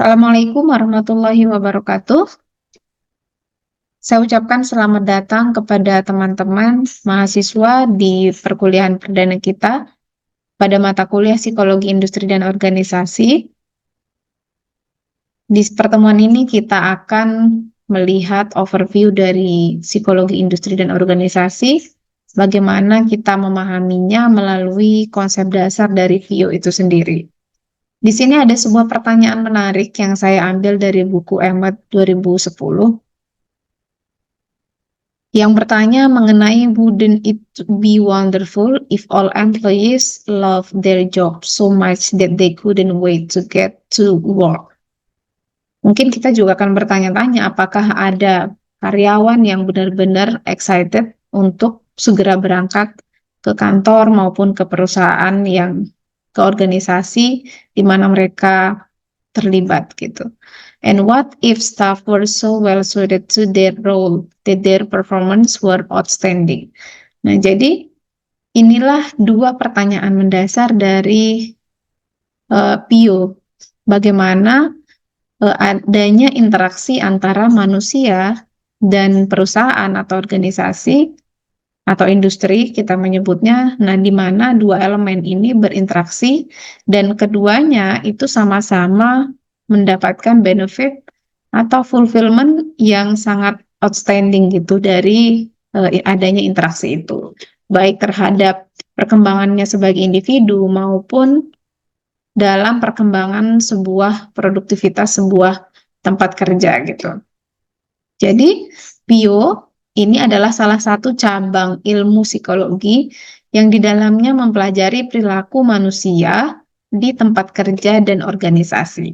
Assalamualaikum warahmatullahi wabarakatuh. Saya ucapkan selamat datang kepada teman-teman mahasiswa di perkuliahan perdana kita pada mata kuliah Psikologi Industri dan Organisasi. Di pertemuan ini kita akan melihat overview dari psikologi industri dan organisasi, bagaimana kita memahaminya melalui konsep dasar dari VIO itu sendiri. Di sini ada sebuah pertanyaan menarik yang saya ambil dari buku Emmett 2010 yang bertanya mengenai wouldn't it be wonderful if all employees love their job so much that they couldn't wait to get to work. Mungkin kita juga akan bertanya-tanya apakah ada karyawan yang benar-benar excited untuk segera berangkat ke kantor maupun ke perusahaan ke organisasi di mana mereka terlibat gitu. And what if staff were so well suited to their role that their performance were outstanding? Nah, jadi inilah dua pertanyaan mendasar dari PIO. Bagaimana adanya interaksi antara manusia dan perusahaan atau organisasi atau industri kita menyebutnya, nah di mana dua elemen ini berinteraksi dan keduanya itu sama-sama mendapatkan benefit atau fulfillment yang sangat outstanding gitu dari adanya interaksi itu, baik terhadap perkembangannya sebagai individu maupun dalam perkembangan sebuah produktivitas sebuah tempat kerja gitu. Jadi PIO ini adalah salah satu cabang ilmu psikologi yang di dalamnya mempelajari perilaku manusia di tempat kerja dan organisasi.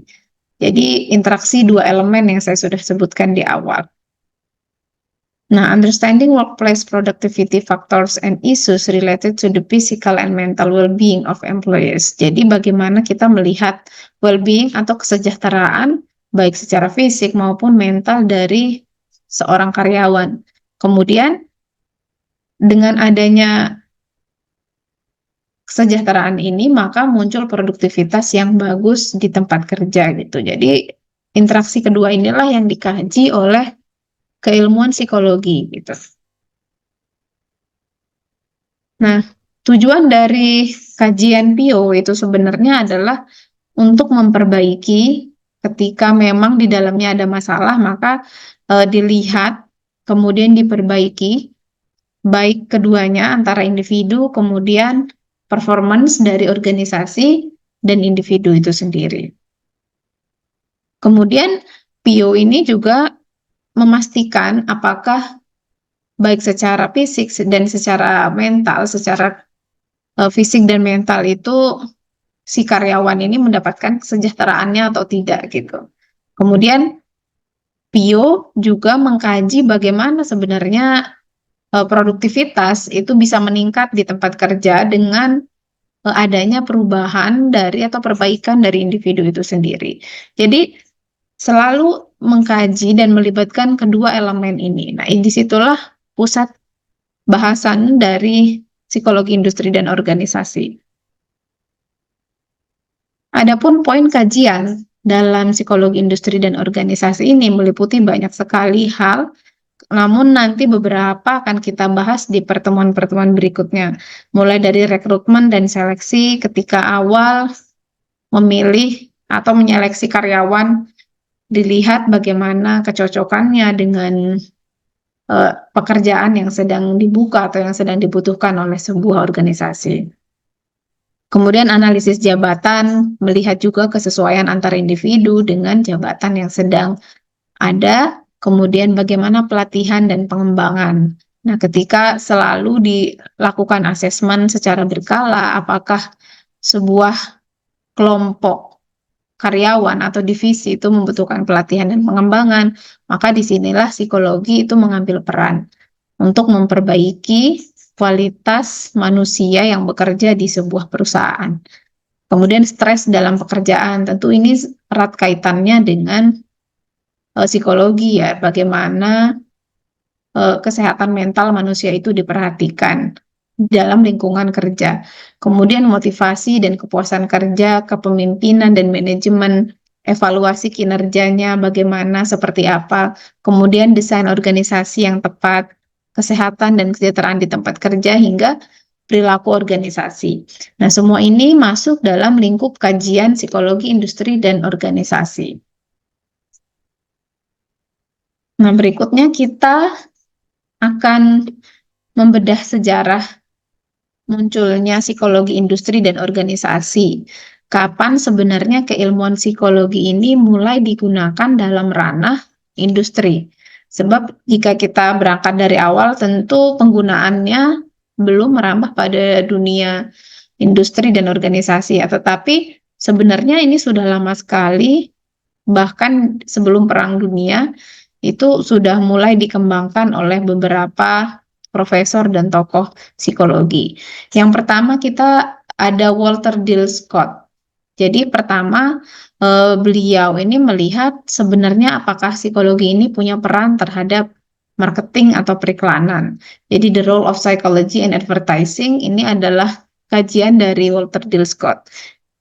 Jadi interaksi dua elemen yang saya sudah sebutkan di awal. Nah, understanding workplace productivity factors and issues related to the physical and mental well-being of employees. Jadi bagaimana kita melihat well-being atau kesejahteraan baik secara fisik maupun mental dari seorang karyawan. Kemudian dengan adanya kesejahteraan ini maka muncul produktivitas yang bagus di tempat kerja gitu. Jadi interaksi kedua inilah yang dikaji oleh keilmuan psikologi gitu. Nah, tujuan dari kajian PIO itu sebenarnya adalah untuk memperbaiki ketika memang di dalamnya ada masalah maka dilihat kemudian diperbaiki baik keduanya antara individu kemudian performance dari organisasi dan individu itu sendiri. Kemudian PIO ini juga memastikan apakah baik secara fisik dan secara mental, secara fisik dan mental itu si karyawan ini mendapatkan kesejahteraannya atau tidak gitu. Kemudian PIO juga mengkaji bagaimana sebenarnya produktivitas itu bisa meningkat di tempat kerja dengan adanya perubahan dari atau perbaikan dari individu itu sendiri. Jadi selalu mengkaji dan melibatkan kedua elemen ini. Nah, disitulah pusat bahasan dari psikologi industri dan organisasi. Adapun poin kajian dalam psikologi industri dan organisasi ini meliputi banyak sekali hal, namun nanti beberapa akan kita bahas di pertemuan-pertemuan berikutnya. Mulai dari rekrutmen dan seleksi ketika awal memilih atau menyeleksi karyawan, dilihat bagaimana kecocokannya dengan pekerjaan yang sedang dibuka atau yang sedang dibutuhkan oleh sebuah organisasi. Kemudian analisis jabatan, melihat juga kesesuaian antara individu dengan jabatan yang sedang ada, kemudian bagaimana pelatihan dan pengembangan. Nah, ketika selalu dilakukan asesmen secara berkala, apakah sebuah kelompok karyawan atau divisi itu membutuhkan pelatihan dan pengembangan, maka disinilah psikologi itu mengambil peran untuk memperbaiki kualitas manusia yang bekerja di sebuah perusahaan. Kemudian stres dalam pekerjaan, tentu ini erat kaitannya dengan psikologi ya, bagaimana kesehatan mental manusia itu diperhatikan dalam lingkungan kerja. Kemudian motivasi dan kepuasan kerja, kepemimpinan dan manajemen evaluasi kinerjanya bagaimana, seperti apa, kemudian desain organisasi yang tepat, kesehatan dan kesejahteraan di tempat kerja, hingga perilaku organisasi. Nah, semua ini masuk dalam lingkup kajian psikologi industri dan organisasi. Nah, berikutnya kita akan membedah sejarah munculnya psikologi industri dan organisasi. Kapan sebenarnya keilmuan psikologi ini mulai digunakan dalam ranah industri? Sebab jika kita berangkat dari awal, tentu penggunaannya belum merambah pada dunia industri dan organisasi, ya. Tetapi sebenarnya ini sudah lama sekali, bahkan sebelum Perang Dunia, itu sudah mulai dikembangkan oleh beberapa profesor dan tokoh psikologi. Yang pertama kita ada Walter Dill Scott. Jadi pertama beliau ini melihat sebenarnya apakah psikologi ini punya peran terhadap marketing atau periklanan. Jadi The Role of Psychology in Advertising ini adalah kajian dari Walter Dill Scott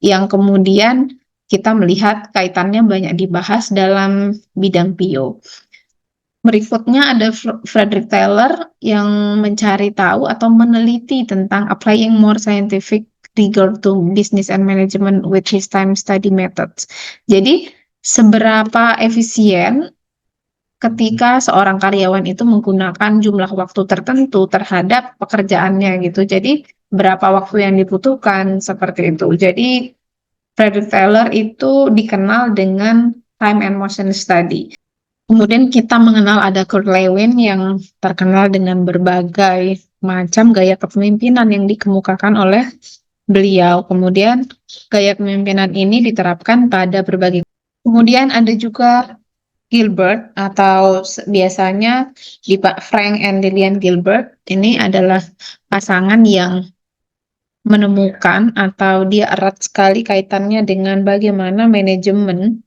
yang kemudian kita melihat kaitannya banyak dibahas dalam bidang PIO. Berikutnya ada Frederick Taylor yang mencari tahu atau meneliti tentang applying more scientific rigor to business and management with his time study methods. Jadi, seberapa efisien ketika seorang karyawan itu menggunakan jumlah waktu tertentu terhadap pekerjaannya gitu. Jadi, berapa waktu yang dibutuhkan seperti itu. Jadi, Frederick Taylor itu dikenal dengan time and motion study. Kemudian kita mengenal ada Kurt Lewin yang terkenal dengan berbagai macam gaya kepemimpinan yang dikemukakan oleh beliau. Kemudian gaya kepemimpinan ini diterapkan pada berbagai. Kemudian ada juga Gilbert atau biasanya Frank and Lillian Gilbert. Ini adalah pasangan yang menemukan atau dia erat sekali kaitannya dengan bagaimana manajemen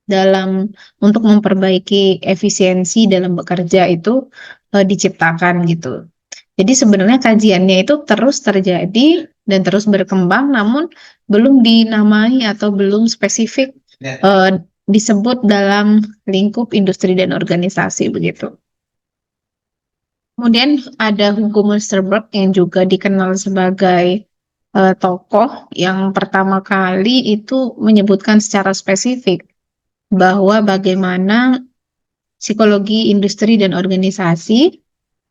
dalam untuk memperbaiki efisiensi dalam bekerja itu diciptakan gitu. Jadi sebenarnya kajiannya itu terus terjadi dan terus berkembang, namun belum dinamai atau belum spesifik disebut dalam lingkup industri dan organisasi begitu. Kemudian ada Hugo Munsterberg yang juga dikenal sebagai tokoh yang pertama kali itu menyebutkan secara spesifik bahwa bagaimana psikologi industri dan organisasi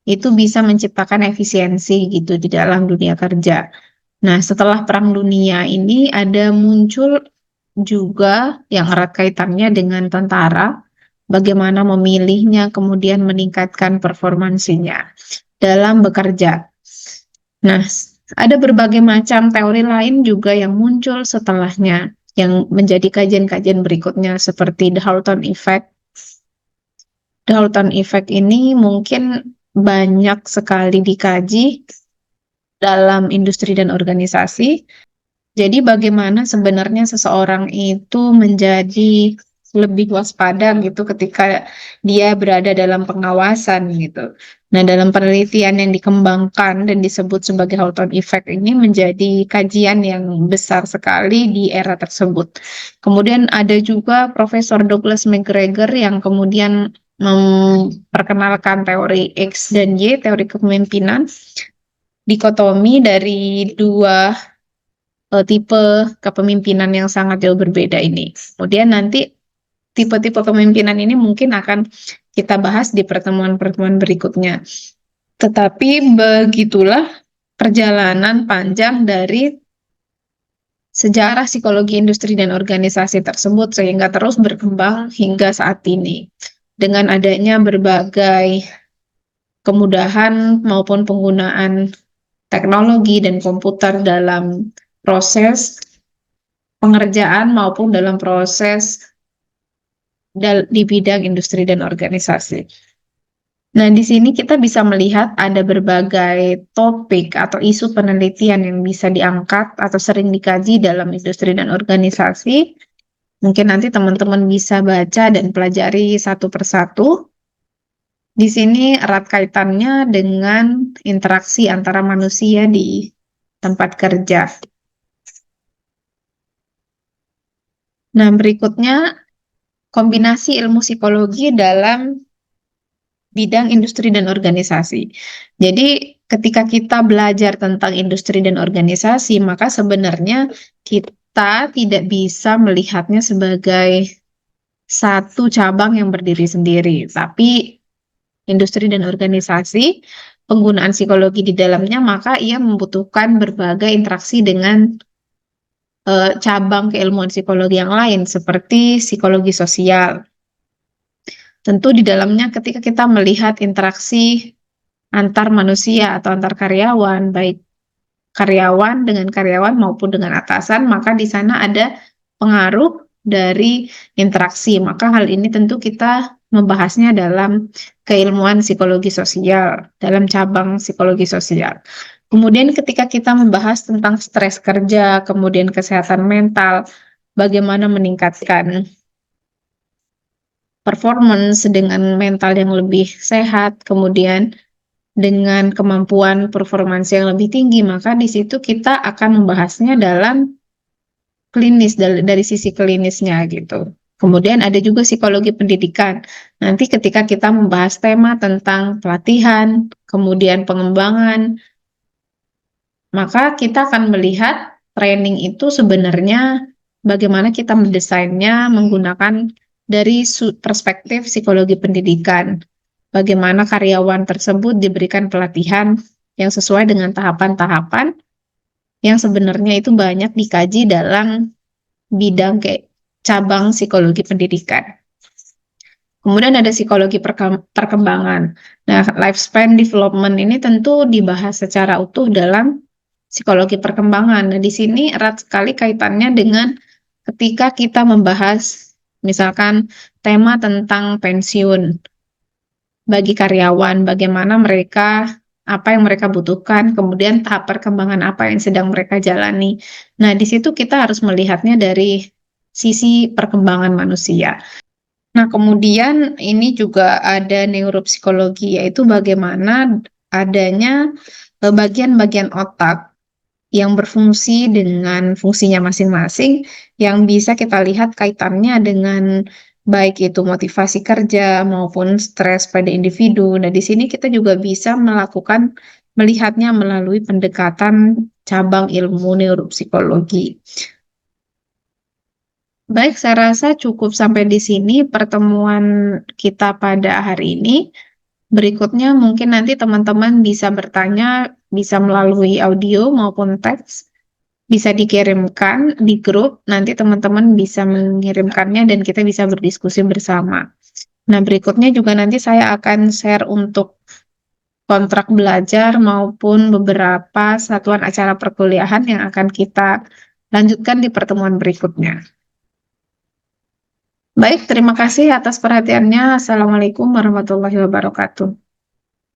itu bisa menciptakan efisiensi gitu di dalam dunia kerja. Nah, setelah Perang Dunia ini ada muncul juga yang erat kaitannya dengan tentara, bagaimana memilihnya, kemudian meningkatkan performansinya dalam bekerja. Nah, ada berbagai macam teori lain juga yang muncul setelahnya, yang menjadi kajian-kajian berikutnya seperti The Hawthorne Effect. The Hawthorne Effect ini mungkin banyak sekali dikaji dalam industri dan organisasi. Jadi bagaimana sebenarnya seseorang itu menjadi lebih waspada gitu ketika dia berada dalam pengawasan gitu. Nah, dalam penelitian yang dikembangkan dan disebut sebagai Hawthorne Effect ini menjadi kajian yang besar sekali di era tersebut. Kemudian ada juga Profesor Douglas McGregor yang kemudian memperkenalkan teori X dan Y, teori kepemimpinan, dikotomi dari dua tipe kepemimpinan yang sangat jauh berbeda ini. Kemudian nanti tipe-tipe kepemimpinan ini mungkin akan kita bahas di pertemuan-pertemuan berikutnya. Tetapi begitulah perjalanan panjang dari sejarah psikologi industri dan organisasi tersebut sehingga terus berkembang hingga saat ini. Dengan adanya berbagai kemudahan maupun penggunaan teknologi dan komputer dalam proses pengerjaan maupun dalam proses di bidang industri dan organisasi. Nah, di sini kita bisa melihat ada berbagai topik atau isu penelitian yang bisa diangkat atau sering dikaji dalam industri dan organisasi. Mungkin nanti teman-teman bisa baca dan pelajari satu persatu. Di sini erat kaitannya dengan interaksi antara manusia di tempat kerja. Nah, berikutnya kombinasi ilmu psikologi dalam bidang industri dan organisasi. Jadi, ketika kita belajar tentang industri dan organisasi, maka sebenarnya kita tidak bisa melihatnya sebagai satu cabang yang berdiri sendiri, tapi industri dan organisasi, penggunaan psikologi di dalamnya, maka ia membutuhkan berbagai interaksi dengan cabang keilmuan psikologi yang lain, seperti psikologi sosial. Tentu di dalamnya ketika kita melihat interaksi antar manusia atau antar karyawan, baik karyawan dengan karyawan maupun dengan atasan, maka di sana ada pengaruh dari interaksi. Maka hal ini tentu kita membahasnya dalam keilmuan psikologi sosial, dalam cabang psikologi sosial. Kemudian ketika kita membahas tentang stres kerja, kemudian kesehatan mental, bagaimana meningkatkan performance dengan mental yang lebih sehat, kemudian dengan kemampuan performance yang lebih tinggi, maka di situ kita akan membahasnya dalam klinis, dari sisi klinisnya gitu. Kemudian ada juga psikologi pendidikan. Nanti ketika kita membahas tema tentang pelatihan, kemudian pengembangan, maka kita akan melihat training itu sebenarnya bagaimana kita mendesainnya menggunakan dari perspektif psikologi pendidikan. Bagaimana karyawan tersebut diberikan pelatihan yang sesuai dengan tahapan-tahapan yang sebenarnya itu banyak dikaji dalam bidang kayak cabang psikologi pendidikan. Kemudian ada psikologi perkembangan. Nah, lifespan development ini tentu dibahas secara utuh dalam psikologi perkembangan. Nah, di sini erat sekali kaitannya dengan ketika kita membahas misalkan tema tentang pensiun bagi karyawan, bagaimana mereka, apa yang mereka butuhkan, kemudian tahap perkembangan apa yang sedang mereka jalani. Nah, di situ kita harus melihatnya dari sisi perkembangan manusia. Nah, kemudian ini juga ada neuropsikologi, yaitu bagaimana adanya bagian-bagian otak yang berfungsi dengan fungsinya masing-masing, yang bisa kita lihat kaitannya dengan baik itu motivasi kerja maupun stres pada individu. Nah, di sini kita juga bisa melihatnya melalui pendekatan cabang ilmu neuropsikologi. Baik, saya rasa cukup sampai di sini pertemuan kita pada hari ini. Berikutnya mungkin nanti teman-teman bisa bertanya, bisa melalui audio maupun teks, bisa dikirimkan di grup, nanti teman-teman bisa mengirimkannya dan kita bisa berdiskusi bersama. Nah, berikutnya juga nanti saya akan share untuk kontrak belajar maupun beberapa satuan acara perkuliahan yang akan kita lanjutkan di pertemuan berikutnya. Baik, terima kasih atas perhatiannya. Assalamualaikum warahmatullahi wabarakatuh.